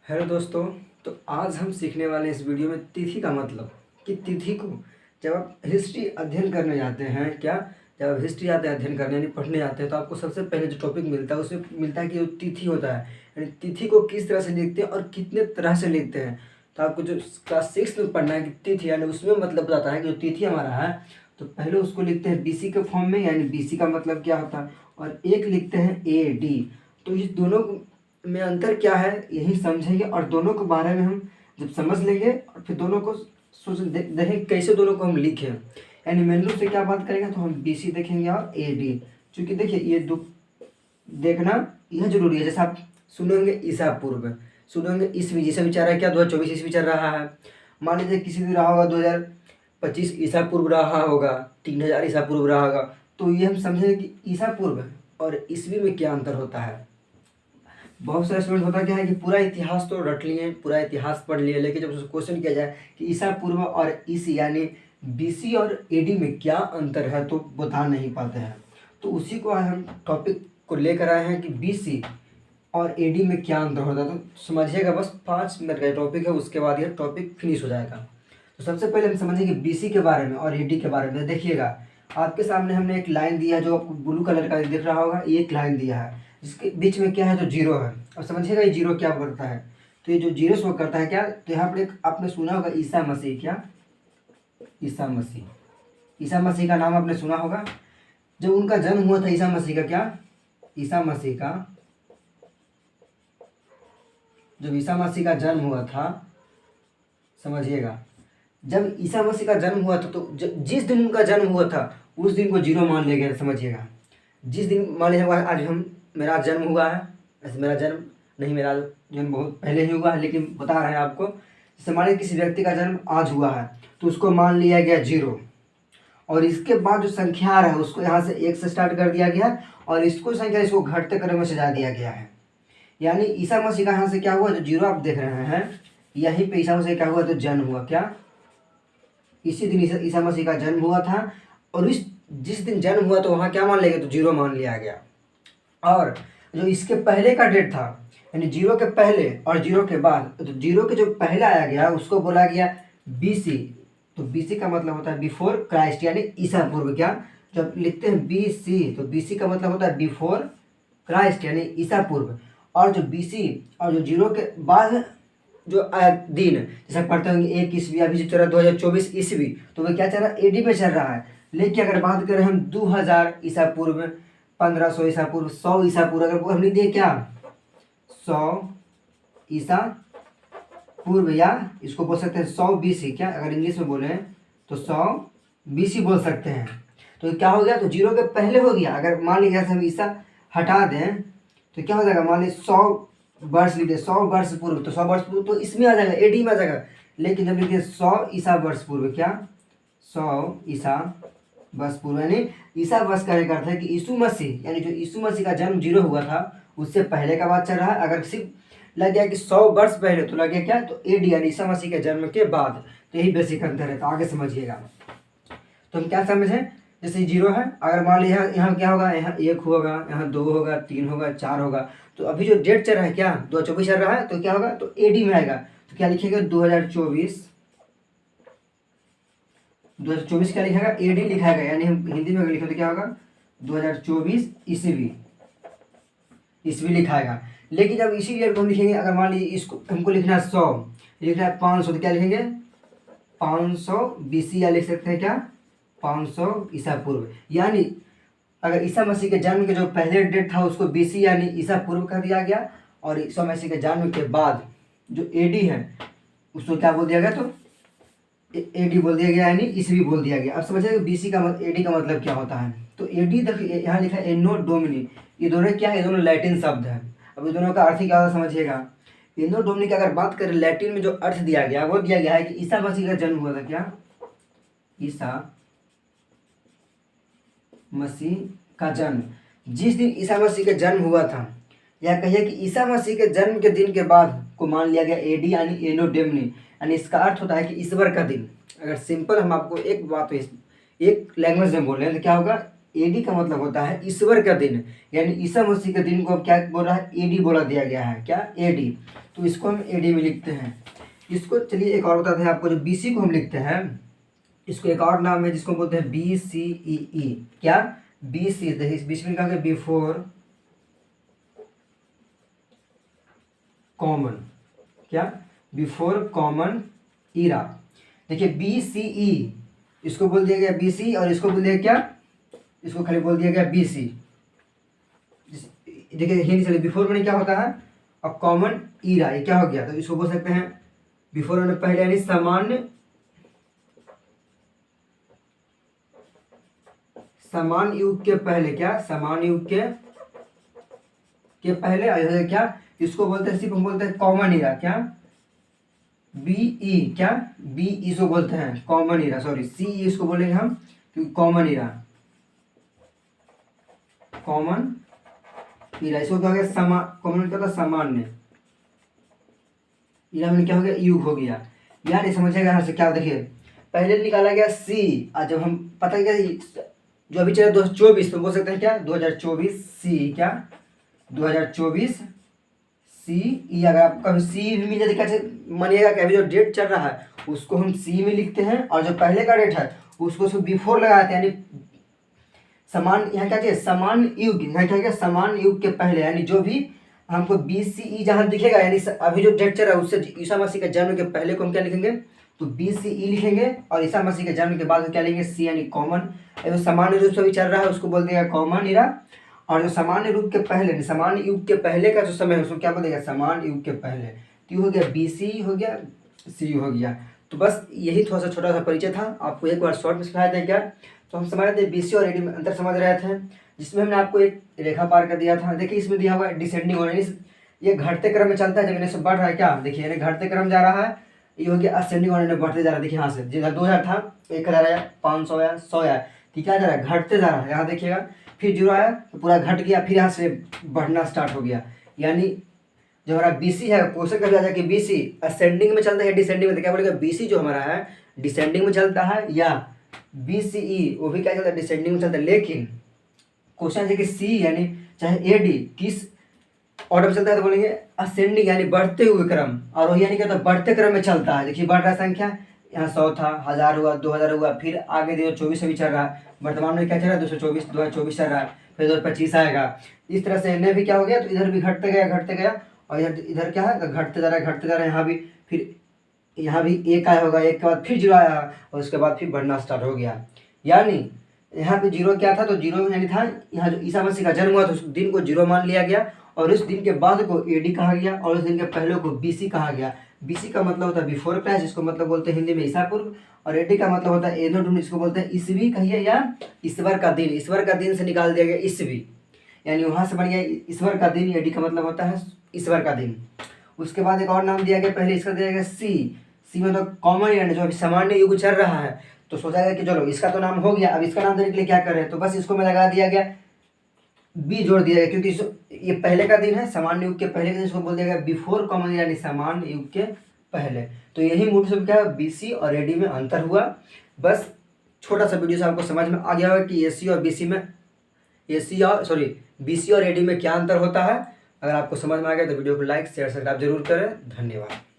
Hello दोस्तों। तो आज हम सीखने वाले हैं इस वीडियो में तिथि का मतलब कि तिथि को जब आप हिस्ट्री अध्ययन करने जाते हैं जब आप हिस्ट्री आते हैं अध्ययन करने यानी पढ़ने जाते हैं तो आपको सबसे पहले जो टॉपिक मिलता है उसमें मिलता है कि जो तिथि होता है यानी तिथि को किस तरह से लिखते हैं और कितने तरह से लिखते हैं। तो आपको जो क्लास 6 में पढ़ना है कि तिथि यानी उसमें मतलब बताता है कि जो तिथि हमारा है तो पहले उसको लिखते हैं बीसी के फॉर्म में यानी बीसी का मतलब क्या होता है और एक लिखते हैं ए डी। तो इस दोनों में अंतर क्या है यही समझेंगे और दोनों के बारे में हम जब समझ लेंगे और फिर दोनों को सोच देखें कैसे दोनों को हम लिखें यानी मेन रूप से क्या बात करेंगे तो हम बी सी देखेंगे और ए डी। क्योंकि देखिए ये दो देखना यह जरूरी है। जैसे आप सुनेंगे ईसा पूर्व सुनेंगे ईस्वी जैसे भी चल रहा है क्या 2024 ईस्वी चल रहा है। मान लीजिए किसी दिन रहा होगा 2025 ईसा पूर्व रहा होगा 3000 ईसा पूर्व रहा होगा। तो ये हम समझेंगे कि ईसा पूर्व और ईस्वी में क्या अंतर होता है। बहुत सारे स्टूडेंट होता क्या है कि पूरा इतिहास तो रट लिए पूरा इतिहास पढ़ लिए लेकिन जब उसको क्वेश्चन किया जाए कि ईसा पूर्व और ईसी यानी बीसी और एडी में क्या अंतर है तो बता नहीं पाते हैं। तो उसी को आज हम टॉपिक को लेकर आए हैं कि बीसी और एडी में क्या अंतर होता है। तो समझिएगा बस 5 मिनट का टॉपिक है उसके बाद यह टॉपिक फिनिश हो जाएगा। तो सबसे पहले हम समझेंगे बीसी के बारे में और एडी के बारे में। देखिएगा आपके सामने हमने एक लाइन दिया है जो आपको ब्लू कलर का दिख रहा होगा ये एक लाइन दिया है जिसके बीच में क्या है तो जीरो है। अब समझिएगा ये जीरो क्या करता है। तो ये जो जीरो शो करता है क्या तो यहाँ पर एक आपने सुना होगा ईसा मसीह क्या ईसा मसीह का नाम आपने सुना होगा। जब उनका जन्म हुआ था ईसा मसीह का ईसा मसीह का जब ईसा मसीह का जन्म हुआ था समझिएगा जब ईसा मसीह का जन्म हुआ था तो जिस दिन उनका जन्म हुआ था उस दिन को जीरो मान लिया गया। समझिएगा जिस दिन मान लीजिए आज हम मेरा जन्म हुआ है ऐसे मेरा जन्म नहीं मेरा जन्म बहुत पहले ही हुआ है लेकिन बता रहे हैं आपको। जैसे मान लीजिए किसी व्यक्ति का जन्म आज हुआ है तो उसको मान लिया गया जीरो और इसके बाद जो संख्या आ रहा है उसको यहाँ से एक से स्टार्ट कर दिया गया और इसको संख्या इसको घटते क्रम में सजा दिया गया है। यानी ईसा मसीह का यहाँ से क्या हुआ जो जीरो आप देख रहे हैं यहीं पे ईसा मसीह क्या हुआ तो जन्म हुआ क्या इसी दिन ईसा मसीह का जन्म हुआ था और इस जिस दिन जन्म हुआ तो वहाँ क्या मान लिया गया तो जीरो मान लिया गया। और जो इसके पहले का डेट था यानी जीरो के पहले और जीरो के बाद तो जीरो के जो पहले आया गया उसको बोला गया बीसी। तो बीसी का मतलब होता है बिफोर क्राइस्ट यानी ईसा पूर्व क्या जब लिखते हैं बीसी तो बीसी का मतलब होता है बिफोर क्राइस्ट यानी ईसा पूर्व। और जो बीसी और जो जीरो के बाद जो दिन जैसे पढ़ते होंगे 1 ईस्वी अभी जो चल रहा है 2024 ईस्वी तो वो क्या चल रहा है एडी में चल रहा है। लेकिन अगर बात करें हम 2000 ईसा पूर्व 1500 ईसा पूर्व 100 ईसा पूर्व अगर हम लिख दिए क्या 100 ईसा पूर्व या इसको बोल सकते हैं 100 बीसी क्या अगर इंग्लिश में बोले तो 100 बीसी बोल सकते हैं। तो क्या हो गया तो जीरो के पहले हो गया। अगर मान लीजिए हम ईसा हटा दें तो क्या हो जाएगा मान लीजिए 100 वर्ष लिखिए 100 वर्ष पूर्व तो 100 वर्ष पूर्व तो इसमें आ जाएगा एडी में आ जाएगा। लेकिन जब लिखिए 100 ईसा वर्ष पूर्व क्या 100 ईसा वर्ष पूर्व यानी ईसा वर्ष का अर्थ है कि यीशु मसीह यानी जो यीशु मसीह का जन्म जीरो हुआ था उससे पहले का बात चल रहा है। अगर सिर्फ लग गया कि 100 वर्ष पहले तो लग गया क्या तो एडी यानी ईसा मसीह के जन्म के बाद। तो यही बेसिक अंतर है। तो आगे समझिएगा तो हम क्या समझें जैसे जीरो है अगर मान लीजिए यहाँ क्या होगा यहाँ 1 होगा यहाँ 2 होगा 3 होगा 4 होगा। तो अभी जो डेट चल रहा है क्या 2024 चल रहा है तो क्या होगा तो एडी में आएगा। तो क्या लिखेगा 2024 क्या लिखेगा एडी लिखाएगा यानी हम हिंदी में अगर लिखें तो क्या होगा 2024 ईस्वी लिखाएगा। लेकिन जब इसी ईयर को हम लिखेंगे अगर मान लीजिए इसको हमको लिखना है 100 लिखना है 500 तो क्या लिखेंगे 500 बीसी या लिख सकते हैं क्या 500 ईसा पूर्व। यानी अगर ईसा मसीह के जन्म के जो पहले डेट था उसको बीसी यानी ईसा पूर्व कर दिया गया और ईसा मसीह के जन्म के बाद जो एडी है उसको क्या बोल दिया गया तो एडी बोल दिया गया यानी ईस्वी बोल दिया गया। अब समझिए बीसी का एडी का मतलब क्या होता है। तो एडी देखिए यहाँ लिखा है एनो डोमिनी ये दोनों क्या है ये दोनों लैटिन शब्द है। अब ये दोनों का अर्थ ही क्या होता समझिएगा एनो डोमिनी का अगर बात करें लैटिन में जो अर्थ दिया गया वो दिया गया है कि ईसा मसीह का जन्म हुआ था क्या ईसा मसीह का जन्म जिस दिन ईसा मसीह का जन्म हुआ था या कहिए कि ईसा मसीह के जन्म के दिन के बाद को मान लिया गया एडी यानी एनो डेमनी यानी इसका अर्थ होता है कि ईश्वर का दिन। अगर सिंपल हम आपको एक बात एक लैंग्वेज में बोल रहे हैं तो क्या होगा एडी का मतलब होता है ईश्वर का दिन, यानी ईसा मसीह के दिन को अब क्या बोल रहा है, एडी बोला दिया गया है, क्या एडी। तो इसको हम एडी में लिखते हैं। इसको चलिए एक और बताते हैं आपको, जो बीसी को हम लिखते हैं, इसको एक और नाम है जिसको बोलते हैं BCEE, क्या BC, इस बीच में क्या होगा, बिफोर कॉमन, क्या बिफोर कॉमन ईरा। देखिए BCE, इसको बोल दिया गया BC और इसको बोल दिया क्या, इसको खाली बोल दिया गया BC। देखिए हिंदी चलिए, बिफोर में क्या होता है, और कॉमन ईरा, ये क्या हो गया, तो इसको बोल सकते हैं बिफोर में पहले, यानी समान युग के पहले, क्या समान युग के पहले, क्या इसको बोलते हैं, सिर्फ हम बोलते हैं कॉमन ईरा, क्या BE, क्या BE इसको बोलते हैं कॉमन ईरा, सॉरी CE इसको बोलेंगे हम, क्योंकि कॉमन ईरा, कॉमन ईरा इसको क्या हो गया, कॉमन क्या होता है, सामान्य ईरा में क्या हो गया, युग हो गया। यार ये समझिएगा यहाँ से क्या, देखिए पहले निकाला गया C, और जब हम पता क्या जो अभी चला 2024, तो बोल सकते हैं क्या 2024 C, क्या 2024 CE। अगर आपको कभी C भी मिल जाए कैसे मानिएगा कि अभी जो डेट चल रहा है उसको हम C में लिखते हैं, और जो पहले का डेट है उसको बिफोर लगाते हैं, यानी समान, यहाँ क्या चाहिए, समान युग, यहाँ क्या क्या समान युग के पहले, यानी जो भी हमको BCE जहाँ दिखेगा, यानी अभी जो डेट चल रहा है उससे ईसा मसीह के जन्म के पहले को हम क्या लिखेंगे, तो BCE लिखेंगे, और ईसा मसीह के जन्म के बाद क्या लेंगे, C, यानी कॉमन। जो सामान्य रूप से भी चल रहा है उसको बोल देगा कॉमन ईरा, और जो सामान्य रूप के पहले, सामान्य युग के पहले का जो समय है उसको क्या बोलेगा, समान युग के पहले। तो हो गया BCE हो गया, C हो गया। तो बस यही थोड़ा सा छोटा सा परिचय था, आपको एक बार शॉर्ट में समझाया था क्या, तो हम समझ रहे थे BC और AD में अंतर समझ रहे थे, जिसमें हमने आपको एक रेखा पार कर दिया था। देखिए इसमें दिया हुआ है डिसेंडिंग ऑर्डर, ये घटते क्रम में चलता है, जब इन्हें से बढ़ रहा है, क्या देखिए यानी घटते क्रम जा रहा है, ये हो गया असेंडिंग ऑर्डर में बढ़ते जा रहा है। देखिए यहाँ से जिधर 2000 था 1000 आया, 500 आया, 100 आया, ठीक है, जा रहा है घटते जा रहा है, यहाँ देखिएगा फिर 0 आया तो पूरा घट गया, फिर यहाँ से बढ़ना स्टार्ट हो गया। यानी जो हमारा BC है, क्वेश्चन कब आ जाए कि BC असेंडिंग में चलता है डिसेंडिंग में, तो क्या बोलेगा BC जो हमारा है डिसेंडिंग में चलता है, या BCE वो भी क्या चलता है, डिसेंडिंग में चलता है। लेकिन क्वेश्चन है कि C यानी चाहे AD किस ऑर्डर में चलता है, तो बोलेंगे असेंडिंग, यानी बढ़ते हुए क्रम, और वही यानी क्या होता है, बढ़ते क्रम में चलता है। देखिए बढ़ रहा है संख्या, यहाँ 100 था, 1000 हुआ, 2000 हुआ, फिर आगे 2024 से भी चल रहा है, वर्तमान में क्या चल रहा है 2024 चल रहा है, फिर 2025 आएगा। इस तरह से इन्हें भी क्या हो गया, तो इधर भी घटते गया, और इधर क्या है, तो घटते जा रहा है, यहाँ भी, फिर यहाँ भी 1 आया होगा, 1 के बाद फिर 0 आया, और उसके बाद फिर बढ़ना स्टार्ट हो गया। यानी यहाँ पे 0 क्या था, तो 0 यानी था यहाँ जो ईसा मसीह का जन्म हुआ, तो उस दिन को 0 मान लिया गया, और उस दिन के बाद को AD कहा गया, और उस दिन के पहले को BC कहा गया। BC का मतलब होता है बिफोर क्राइस्ट, जिसको मतलब बोलते हैं हिंदी में ईसा पूर्व, और AD का मतलब होता है एनो डून, जिसको बोलते हैं ईसवी कहिए, या ईश्वर का दिन। ईश्वर का दिन से निकाल दिया गया ईसवी, यानी वहाँ से बन गया ईश्वर का दिन। AD का मतलब होता है ईश्वर का दिन। उसके बाद एक और नाम दिया गया, पहले इसका दिया गया C मतलब कॉमन, यानी जो अभी सामान्य युग चल रहा है, तो सोचा गया कि चलो इसका तो नाम हो गया, अब इसका नाम देने के लिए क्या करें, तो बस इसको में लगा दिया गया, B जोड़ दिया गया, क्योंकि ये पहले का दिन है, सामान्य युग के पहले का दिन, इसको बोल दिया गया बिफोर कॉमन, यानी सामान्य युग के पहले। तो यही मूल से क्या BC और AD में अंतर हुआ। बस छोटा सा वीडियो से आपको समझ में आ गया होगा कि BC और AD में क्या अंतर होता है। अगर आपको समझ में आ गया तो वीडियो को लाइक शेयर सब्सक्राइब जरूर करें। धन्यवाद।